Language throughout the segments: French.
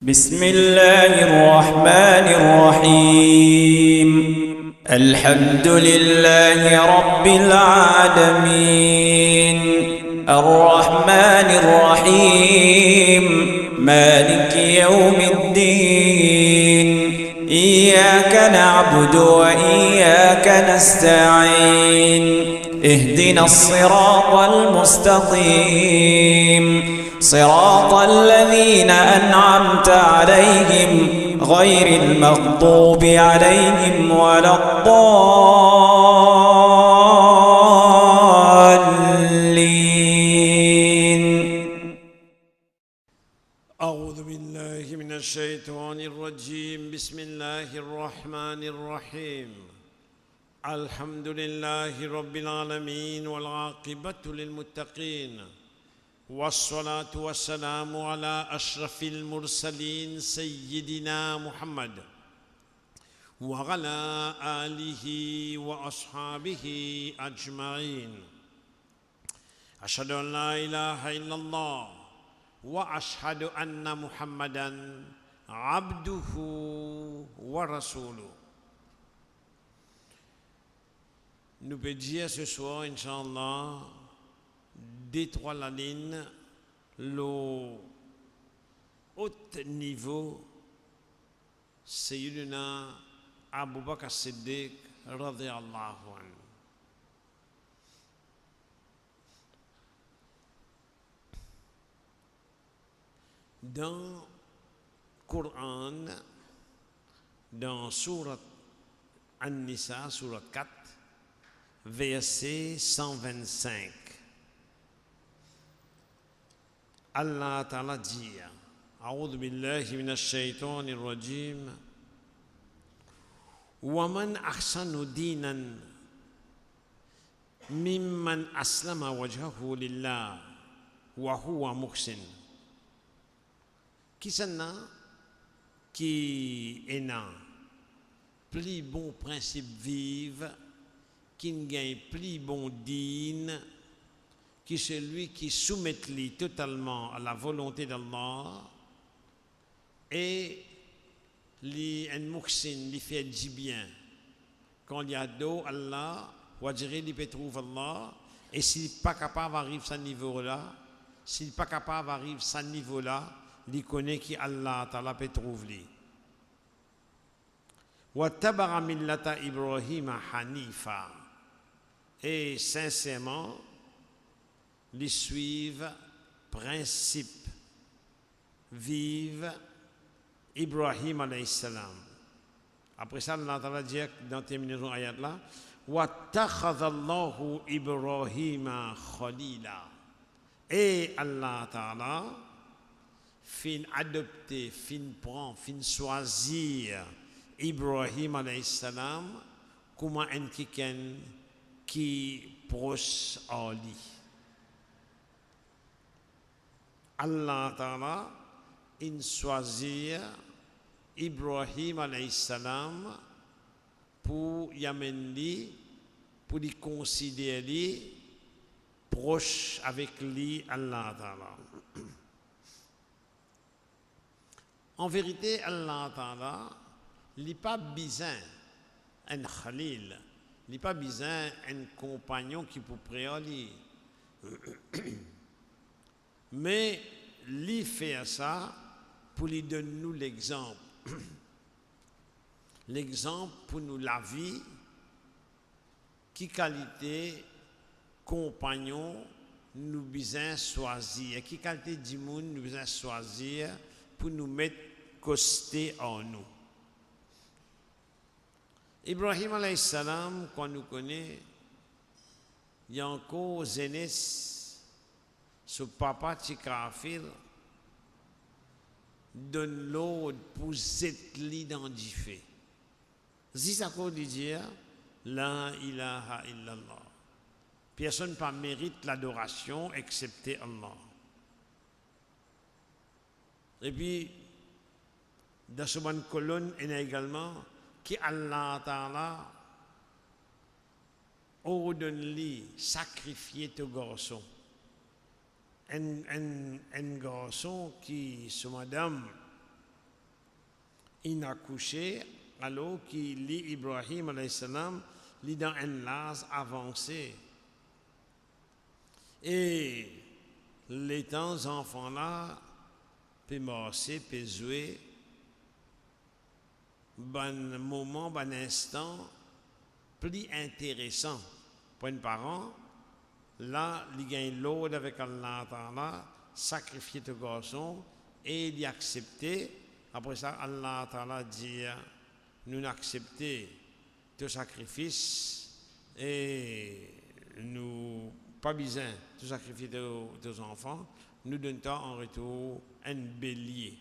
بسم الله الرحمن الرحيم الحمد لله رب العالمين الرحمن الرحيم مالك يوم الدين إياك نعبد وإياك نستعين اهدنا الصراط المستقيم صراط الذين أنعمت عليهم غير المغضوب عليهم ولا الضالين. أعوذ بالله من الشيطان الرجيم. بسم الله الرحمن الرحيم. الحمد لله رب العالمين والعاقبة للمتقين والصلاة والسلام على أشرف المرسلين سيدنا محمد وعلى آله وأصحابه أجمعين. أشهد أن لا إله إلا الله وأشهد أن محمدا عبده ورسوله. Nous pouvons dire ce soir, Inch'Allah, des trois lignes, le haut niveau, Sayyidina Abu Bakr Siddiq radhiyallahu anhu. Dans le Coran, dans Surat An-Nisa, Surat 4, verset 125, Allah Ta'ala dit أعوذ بالله من الشيطان الرجيم ومن أحسن دينا ممن أسلم وجهه لله وهو محسن. Qui c'est qui est un plus bon principe vive, qui gagne plus bon dîne, qui celui qui soumet totalement à la volonté d'Allah et un muhsin, lui fait du bien. Quand il y a d'eau, Allah, ou dire il peut trouver Allah, et s'il n'est pas capable d'arriver à ce niveau-là, s'il n'est pas capable d'arriver à ce niveau-là, il connaît qu'Allah Ta'ala peut trouver. وَاتَّبَعَ مِلَّةَ إِبْرَاهِيمَ حَنِيفًا. Et sincèrement, ils suivent principe vive Ibrahim alayhi salam. Après ça, Allah Ta'ala dit dans terminaison ayat là, وَاتَّخَذَ اللَّهُ إِبْرَاهِيمَ خَلِيلًا. Et Allah Ta'ala fin adopter, fin prendre, fin choisir Ibrahim alayhi salam comme un quelqu'un qui proche à lui. Allah Ta'ala in choisir Ibrahim alayhi salam pour y amener, pour lui considérer proche avec lui, Allah Ta'ala. En vérité, Allah Ta'ala, il n'est pas besoin un khalil, il n'est pas besoin un compagnon qui peut prier. Mais il fait ça pour lui donner nous l'exemple. L'exemple pour nous la vie, qui qualité compagnon nous besoin choisir, qui qualité du monde nous besoin choisir pour nous mettre costé en nous. Ibrahim alayhi salam, quand nous connaissons, il y a encore jeunesse, ce papa Tchikafir donne l'ordre pour zetli dans du feu. Si ça veut dire, la ilaha illallah. Personne ne mérite l'adoration excepté Allah. Et puis, dans ce bonne colonne, il y a également qui Allah Ta'ala ordonne-lui sacrifier ton garçon. Un garçon qui, ce madame, il a couché alors qu'il lit Ibrahim alayhi salam lit dans un l'âge avancé. Et les temps enfants là peut marcher, peut jouer, bon moment, bon instant plus intéressant pour un parent. Là, il gagne l'ordre avec Allah Ta'ala, sacrifier ton garçon et il accepter. Après ça, Allah Ta'ala dit, nous acceptons ton sacrifice et nous pas besoin de sacrifier tes enfants, nous donnons en retour un bélier.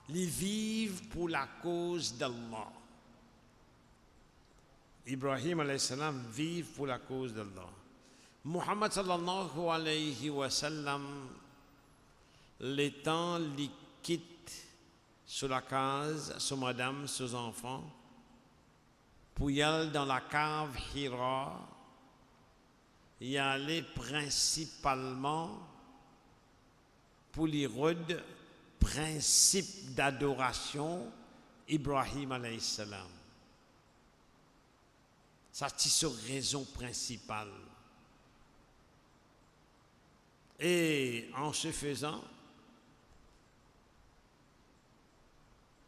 Ils vivent pour la cause d'Allah. Ibrahim alayhi salam vive pour la cause d'Allah. Muhammad sallallahu alayhi wa sallam, les temps les quitte sur la case, sur madame, sur enfants, pour y aller dans la cave Hira, y aller principalement pour les rôdes principe d'adoration Ibrahim alayhi salam. Ça, c'est sa raison principale. Et en ce faisant,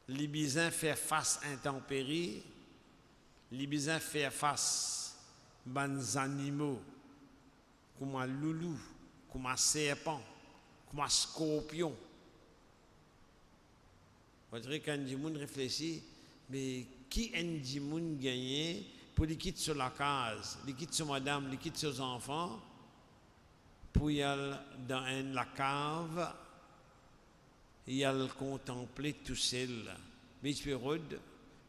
les bisins font face à intempéries, les bisins font face à des animaux comme un loulou, comme un serpent, comme un scorpion. Vous voyez, quand les gens réfléchissent, mais qui est-ce qui a gagné pour les quitter sur la case, les quitter sur madame, les quitter sur les enfants, pour y aller dans la cave, y aller contempler tout seul. Mais je peux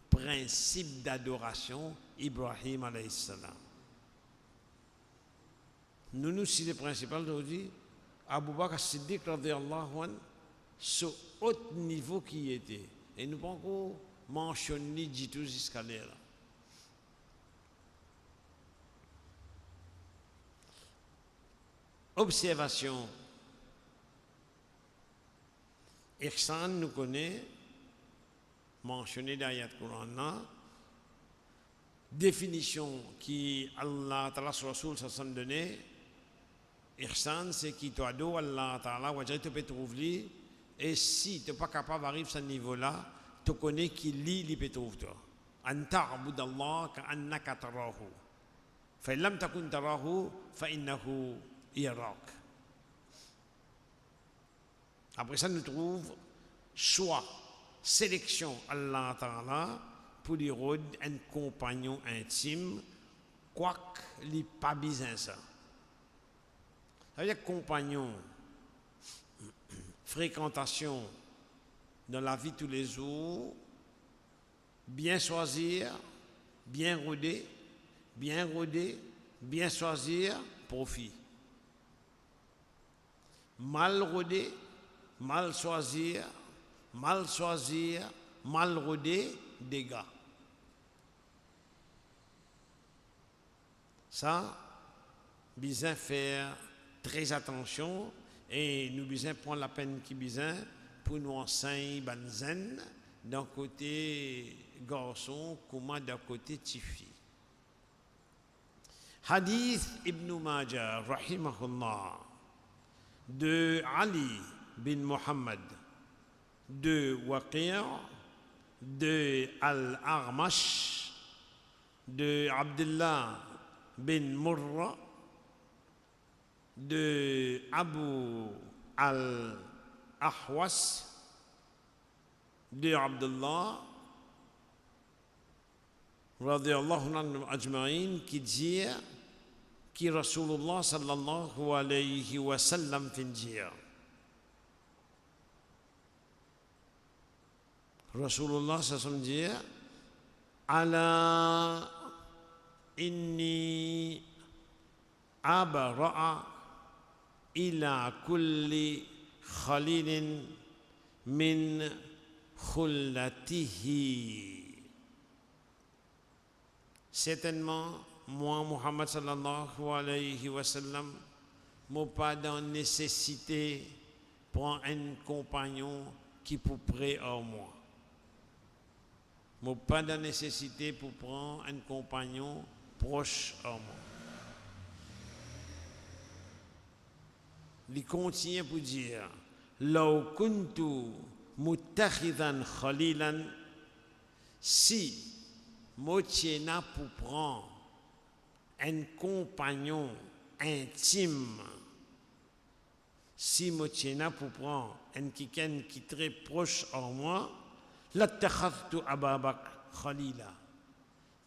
principe d'adoration, Ibrahim alayhi salam. Nous, si le principal d'aujourd'hui, Abu Bakr Siddiq radiyallahu anhu, ce haut niveau qui était. Et nous ne pouvons pas encore mentionner du tout jusqu'à là. Observation. Ihsan nous connaît, mentionné dans l'ayat Coran, définition qui Allah Ta'ala sur Rasul s'en donné. Ihsan, c'est qui toi do Allah Ta'ala, ou tu peux trouver. Et si tu n'es pas capable d'arriver à ce niveau-là, tu connais qui lit les pétrouves toi. An ta'bud Allah ka'annaka tarahu. Fa lam takun tarahu fa innahu yarak. Après ça, nous trouvons choix, sélection Allah Ta'ala pour lui rôder un compagnon intime, quoique il n'est pas besoin ça. Ça veut dire compagnon, fréquentation dans la vie de tous les jours, bien choisir, bien rôder, bien choisir, profit. Mal rôder, mal choisir, mal rôder, dégâts. Ça, besoin faire très attention et nous besoin prendre la peine qui besoin pour nous enseigner banzen d'un côté garçon comme d'un côté tifi. Hadith Ibn Majah rahimahullah de Ali bin Muhammad, de Waqi', de Al-Armash, de Abdullah bin Murra, de Abu Al-Ahwas, de Abdullah radiyallahu anhu ajma'in, qui dit qui Rasulullah sallallahu alayhi wa sallam fin dire. Rasulullah sallallahu alayhi wa sallam dit ala inni abra'a ila kulli khalilin min khullatihi. Certainement, moi, Muhammad sallallahu alayhi wa sallam, m'ai pas dans nécessité prends un compagnon qui pour près à moi. Mais pas de nécessité pour prendre un compagnon proche à moi. Il continue pour dire Law kuntu mutakhidan khalilan, si Motiena pour prendre un compagnon intime, si Motiena pour prendre un quelqu'un qui est très proche à moi, l'attakhadtu Abu Bakr khalila.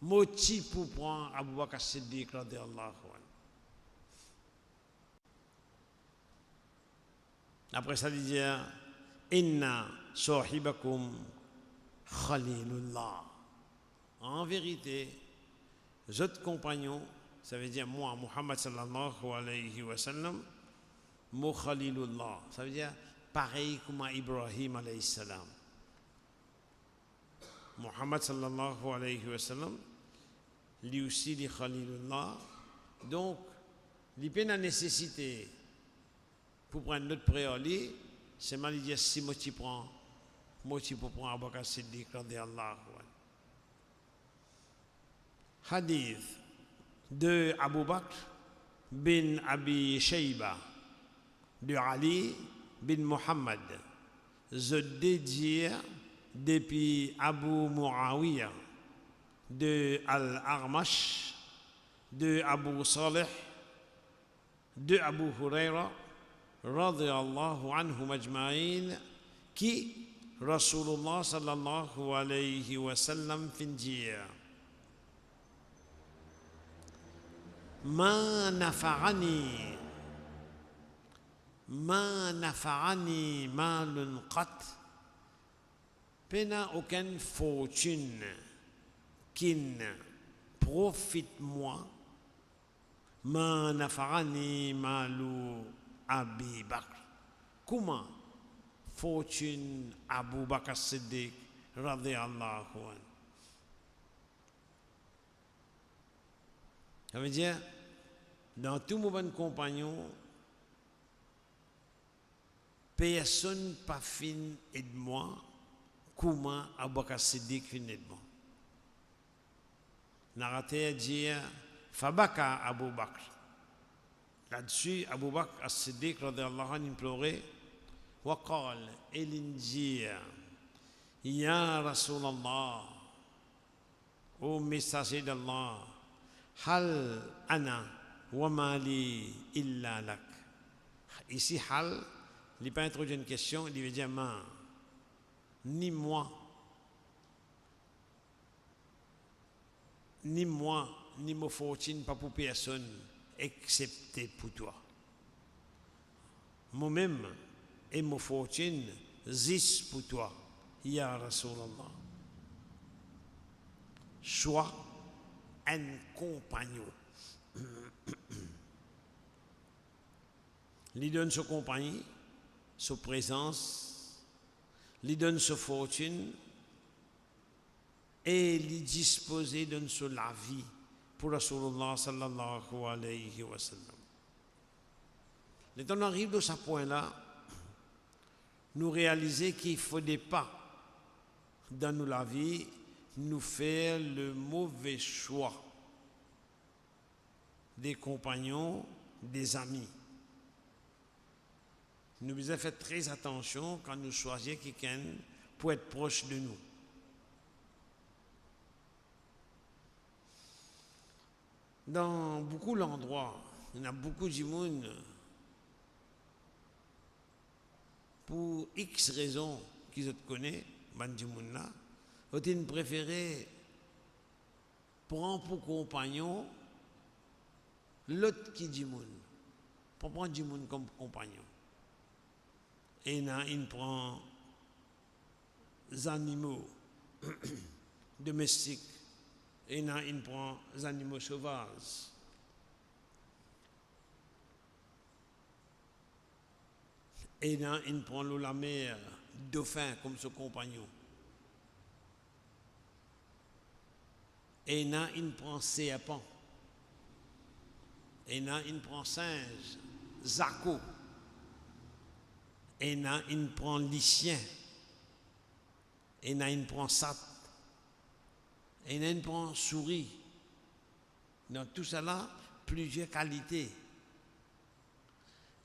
Moti pour prendre Abu Bakr Siddiq radiyallahu anhu. Après ça, il dit Inna sahibakum khalilullah. En vérité, votre compagnon, ça veut dire moi, Muhammad sallallahu alayhi wa sallam, mo khalilullah. Ça veut dire pareil comme Ibrahim alayhi salam. Muhammad sallallahu alayhi wa sallam, lui aussi dit khalilullah. Donc, il n'y a pas de nécessité pour prendre notre préoli, c'est mal dire si moi tu prends, moi tu peux prendre Abu Bakr Siddiq radiyallahu anhu. Hadith de Abu Bakr bin Abi Shayba, de Ali bin Muhammad, je dédie depuis Abu Muawiyah, de Al-Armash, de Abu Salih, de Abu Huraira, radiyallahu anhum ajma'in, qui Rasulullah sallallahu alayhi wa sallam fin dire ma nafa'ani malun qat, pena aucune fortune qui ne profite moi, ma nafa'ani malu Abi Bakr. Comment fortune Abu Bakr Siddiq radiyallahu anhu. Ça veut dire, dans tout mon bon compagnon, personne pas fin aide moi, comment Abu Bakr Siddiq fin aide moi. Narrateur dit, Fabaka Abu Bakr. Là-dessus, Abu Bakr as-Siddiq radiyallahu anhu implorait, وقال الانجيل يا رسول الله ô messager d'Allah hal ana wa mali illa lak. Ici hal il n'est pas introduit une question, il veut dire ni moi ni ma fortune pas pour personne excepté pour toi. Moi-même et ma fortune zis pour toi, ya Rasulallah. Sois un compagnon. Il donne sa compagnie, sa présence, il donne sa fortune et il dispose de la vie pour Rasulullah sallallahu alayhi wa sallam. Quand on arrive de ce point-là, nous réalisons qu'il ne faudrait pas, dans la vie, nous faire le mauvais choix des compagnons, des amis. Nous devons faire très attention quand nous choisissons quelqu'un pour être proche de nous. Dans beaucoup d'endroits, il y a beaucoup de monde pour X raisons qu'ils connaissent, ils préfèrent prendre pour compagnon l'autre qui dit moun, pour prendre du monde comme compagnon. Et là, il prend les animaux domestiques, et là, il prend les animaux sauvages. Et là, il prend la mer, dauphin comme son compagnon. Et là, il prend serpent. Et là, il prend singe, zaco. Et là, il prend lycien. Et là, il prend sat. Et là, il prend souris. Dans tout ça là, plusieurs qualités.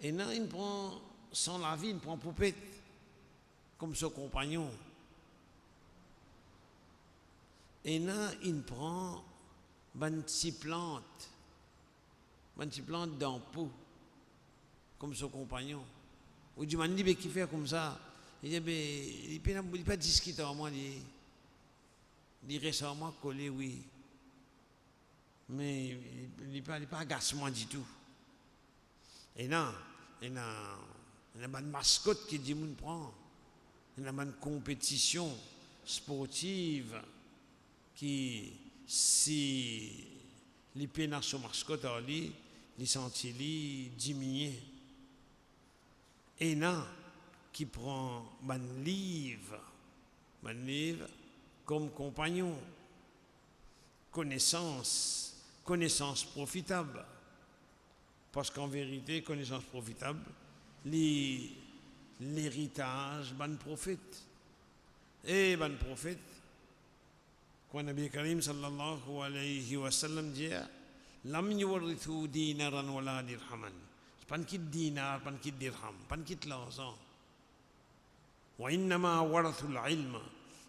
Et là, il prend, sans la vie, il prend poupette, comme son compagnon. Et là, il prend une petite plante d'ampoule, comme son compagnon. Ou du man dit qui fait comme ça, il dit il peut pas discuter avec moi, il récemment collé oui. Mais il n'est pas agacement du tout. Et là, il y a une mascotte qui dit moun prend. Il y a une compétition sportive qui, si les pénats sont mascotte, les sentit diminuer. Et là, qui prend un livre comme compagnon, connaissance profitable. Parce qu'en vérité, connaissance profitable, l'héritage, ban prophète. Et ban prophète, quand Nabi Karim sallallahu alayhi wa sallam dit, lam yuwarithu dinaran wala dirhaman. Pas un kit dinar, pas un kit dirham, pas un kit l'argent. Wa innama warathu l'ilma,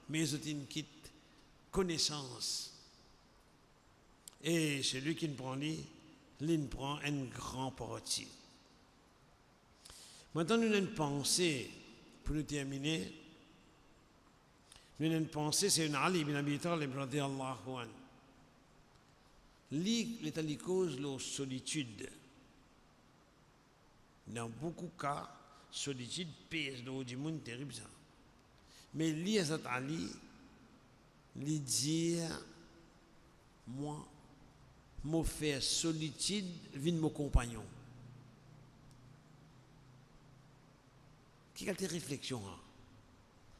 mais c'est une kit connaissance. Et celui qui ne prend lui, il prend un grand parti. Maintenant, nous avons une pensée, pour nous terminer, nous avons une pensée, c'est une Ali ibn Abi Talib radiyallahu anhu. Lui, il cause la solitude. Dans beaucoup de cas, solitude pèse dans le monde terrible. Mais lui, à cet Ali, il dit, moi, me faire solitude, vient mon compagnon. Qui a tes réflexions?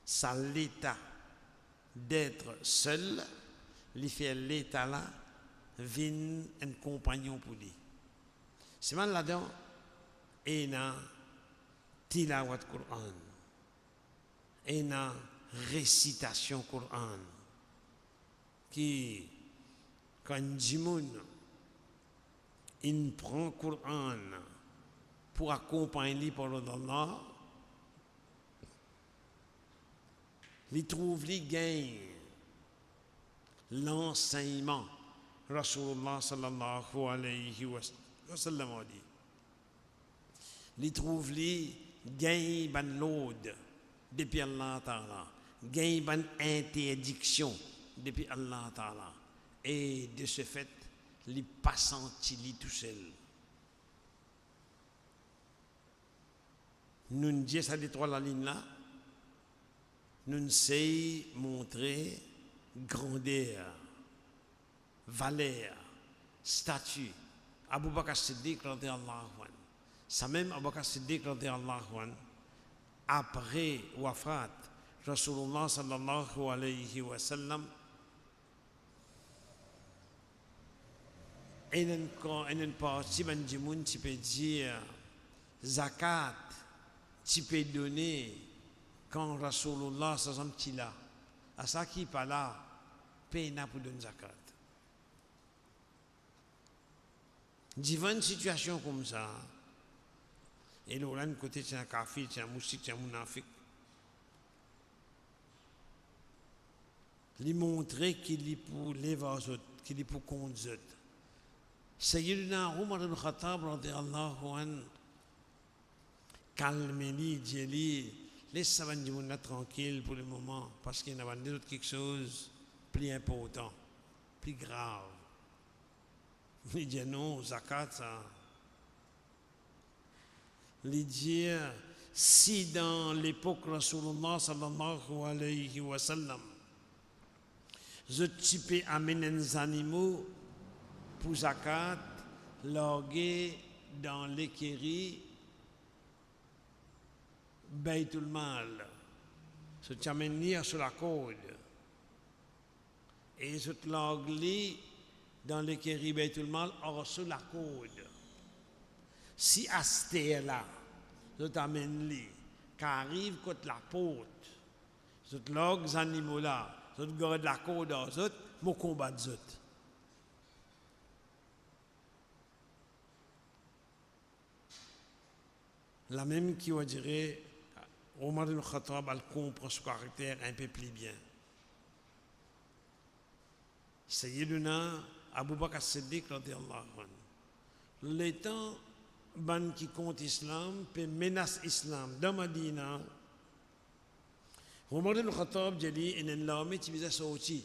Ça l'état d'être seul, lui fait l'état là, vient un compagnon pour lui. C'est mal là-dedans, et na tilawat Qur'an, et na récitation Qur'an, qui, quand Jimoun, il prend Qur'an pour accompagner parole d'Allah, il trouve les gains, l'enseignement. Rasulullah sallallahu alayhi wa sallam a dit. Il trouve les gains ban l'aude depuis Allah Ta'ala, gains ban interdiction depuis Allah Ta'ala. Et de ce fait, il pas senti tout seul. Nous disons ça des trois la ligne là. Nous essayons de montrer grandeur, valeur, statut. Abu Bakr Siddiq radiyallahu anhu. Ça même Abu Bakr Siddiq radiyallahu anhu, après wafat Rasulullah sallallahu alayhi wa sallam, et une partie du monde qui peut dire zakat, qui peut donner quand Rasulullah sallallahu alayhi wa sallam à ça qui pas là, paye pour donner zakat. Devant une situation comme ça, et là, d'un côté, c'est un kafir, c'est un moustique, c'est un mounafik. Il montrer qu'il est pour les autres, qu'il est pour contre les autres. Sayyidina Umar ibn Khattab, radiyallahu anhu, calme-lui, dis-lui, laisse ça du monde tranquille pour le moment, parce qu'il y a d'autres quelque chose de plus important, plus grave. Il dit non, zakat, ça. Il dit, si dans l'époque Rasulullah sallallahu alayhi wa sallam, je type amener des animaux pour zakat, larguer dans l'écurie Baytul Mal. Je t'amène sur la côte. Et je te largue dans l'écurie Baytul Mal sur la côte. Si à cette là, je t'amène qui arrive contre la porte. Zot logs animaux là, zot garde la corde aux autres, mon combat zot. La même qui va dire, Omar ibn Khattab, elle comprend ce caractère un peu plus bien. Sayyiduna Abu Bakr as-Siddiq radiyallahu anhu. Le temps ban qui compte islam, peut menace islam dans Madina. Omar ibn Khattab dit, il y a une armée qui vise à sortir.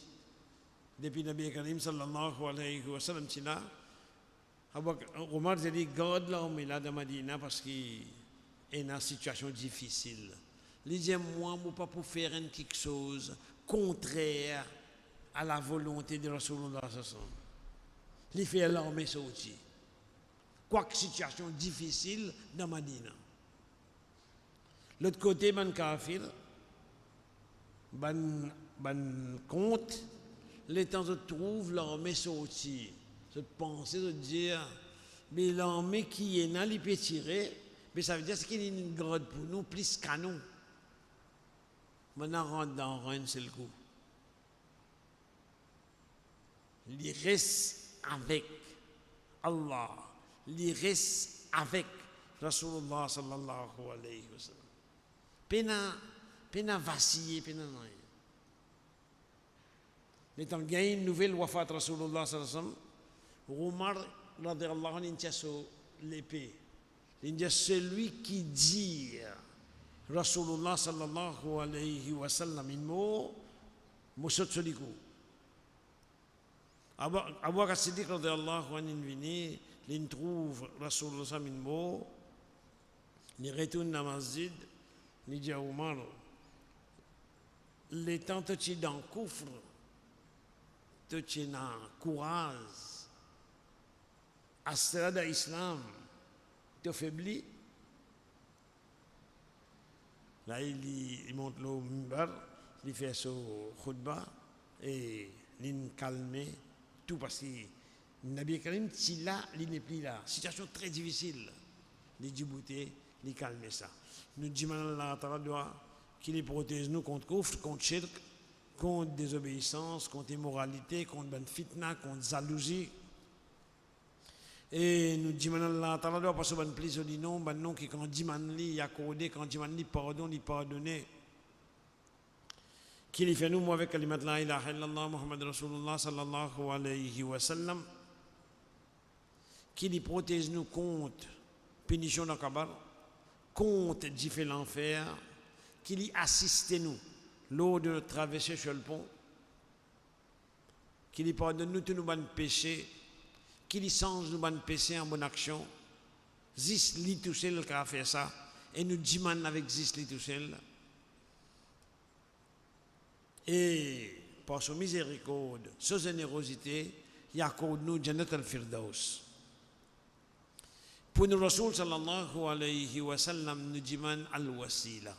Depuis Nabi Karim sallallahu alayhi wa sallam, Omar dit, garde l'armée là dans Madina parce qu'il est dans une situation difficile. Il dit, moi, je ne peux pas pour faire quelque chose contraire à la volonté de Rasulullah sallallahu alayhi wa sallam. Il fait l'armée sortir. Quoique situation difficile dans Madina. L'autre côté, ban kafir, ban compte, les temps où trouve l'armée sortie. Je pense, de dire, mais l'armée qui est là, il peut tirer, mais ça veut dire qu'il y a une grade pour nous, plus canon. Maintenant, on rentre dans un seul coup. Il reste avec Allah. Il reste avec Rasulullah sallallahu alayhi wa sallam. Pena vaciller, pena rien. Mais quand il y a une nouvelle wafat Rasulullah sallallahu alayhi wa sallam, Omar radiyallahu anhu tient sur l'épée. Il dit celui qui dit Rasulullah sallallahu alayhi wa sallam un mot, saute sur le coup. Abu Bakr as-Siddiq radiyallahu anhu vient. Il trouve Rasulullah sallallahu alayhi wa sallam, il retourne dans la masjid, il dit à Omar, les temps que tu es dans le coffre, que tu es dans le courage, à ce stade de l'islam, tu es faibli. Là, il monte le mimbar, il fait son khutbah et il calme tout parce que Nabi Karim, si là, il n'est plus là. Situation très difficile. Il dit bouté, il calme ça. Nous disons Allah Ta'ala qu'il protège nous contre kufr, contre shirk, contre désobéissance, contre immoralité, contre ben fitna, contre jalousie. Et nous disons Allah Ta'ala parce que ben plaisir du nom, ben non qui quand dit man li accordé, quand dit man li pardon, li pardonné. Qu'il fait nous moi avec kalimat la ilaha illallah Muhammad Rasulullah sallallahu alayhi wa sallam. Qui protège nous contre punition dans le kabar, contre différents l'enfer, qui assiste nous lors de traverser sur le pont, qui pardonne nous tous nos bonnes péchés, qui change nos bonnes péchés en bonne action. Zis li tout seul qui a fait ça, et nous dimandons avec Zis li tout seul. Et par son miséricorde, sa générosité, il accorde nous Jannat al-Firdaus. Pour nous, Rasul sallallahu alayhi wa sallam nous diman al-wasila,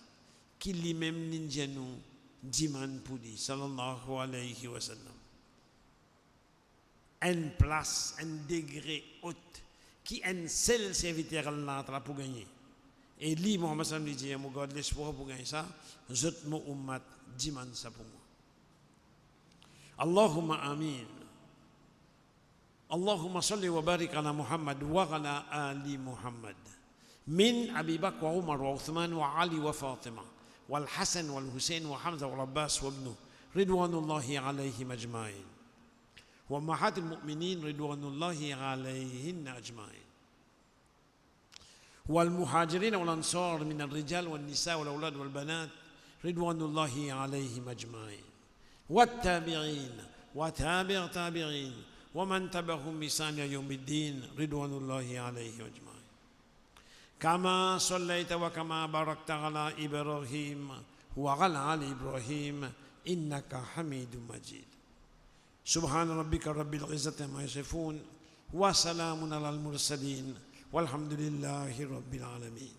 qui lui-même nous diman pour lui, sallallahu alayhi wa sallam. Une place, un degré haute, qui est un seul serviteur Allah pour gagner. Et lui, Muhammad sallam dit, je garde l'espoir pour gagner ça, je mon ummat diman ça pour moi. Allahumma amin. اللهم صل وبارك على محمد وعلى آل محمد من أبي بكر وعمر وعثمان وعلي وفاطمة والحسن والحسين وحمزة والعباس وابنه رضوان الله عليهم أجمعين وأمهات المؤمنين رضوان الله عليهن أجمعين والمهاجرين والأنصار من الرجال والنساء والأولاد والبنات رضوان الله عليهم أجمعين والتابعين وتابع تابعين ومن تبعهم بإحسان يوم الدين رضوان الله عليه أجمعين كما صليت وكما باركت على إبراهيم وعلى آل إبراهيم إنك حميد مجيد سبحان ربك رب العزة عما يصفون وسلام على المرسلين والحمد لله رب العالمين.